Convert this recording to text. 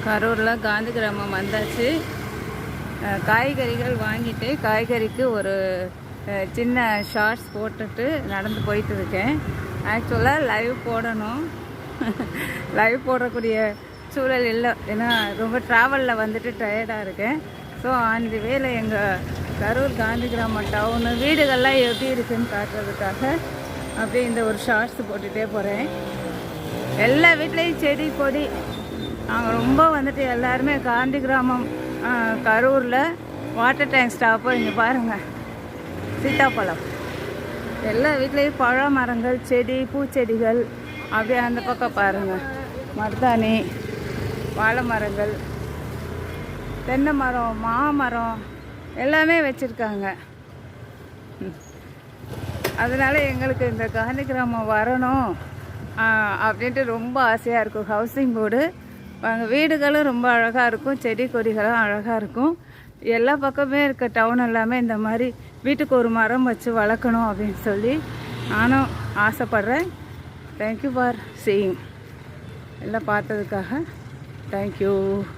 கரூரில் காந்தி கிராமம் வந்தாச்சு. காய்கறிகள் வாங்கிட்டு காய்கறிக்கு ஒரு சின்ன ஷார்ட்ஸ் போட்டுட்டு நடந்து போயிட்டு இருக்கேன். ஆக்சுவலாக லைவ் போடணும், லைவ் போடக்கூடிய சூழல் இல்லை. ஏன்னா ரொம்ப ட்ராவலில் வந்துட்டு டயர்டாக இருக்கேன். ஸோ அந்த வேலை எங்கள் கரூர் காந்தி கிராமம் டவுனு வீடுகள்லாம் எப்படி இருக்குதுன்னு காட்டுறதுக்காக அப்படியே இந்த ஒரு ஷார்ட்ஸ் போட்டுகிட்டே போகிறேன். எல்லா வீட்லேயும் செடி கொடி. நாங்கள் ரொம்ப வந்துட்டு எல்லாருமே காந்தி கிராமம் கரூரில் வாட்டர் டேங்க் ஸ்டாப்போ இங்கே பாருங்கள், சீத்தாப்பழம். எல்லா வீட்லேயும் பழ மரங்கள், செடி, பூச்செடிகள். அப்படியே அந்த பக்கம் பாருங்கள், மருதாணி, வாழை மரங்கள், தென்னை மரம், மாமரம் எல்லாமே வச்சுருக்காங்க. அதனால் எங்களுக்கு இந்த காந்தி கிராமம் வரணும் அப்படின்ட்டு ரொம்ப ஆசையாக இருக்கும். ஹவுசிங் போர்டு எங்கள் வீடுகளும் ரொம்ப அழகாக இருக்கும், செடி கொடிகளும் அழகாக இருக்கும். எல்லா பக்கமே இருக்க டவுன் எல்லாமே இந்த மாதிரி வீட்டுக்கு ஒரு மரம் வச்சு வளர்க்கணும் அப்படின்னு சொல்லி நானும் ஆசைப்பட்றேன். Thank you for seeing. எல்லாம் பார்த்ததுக்காக தேங்க்யூ.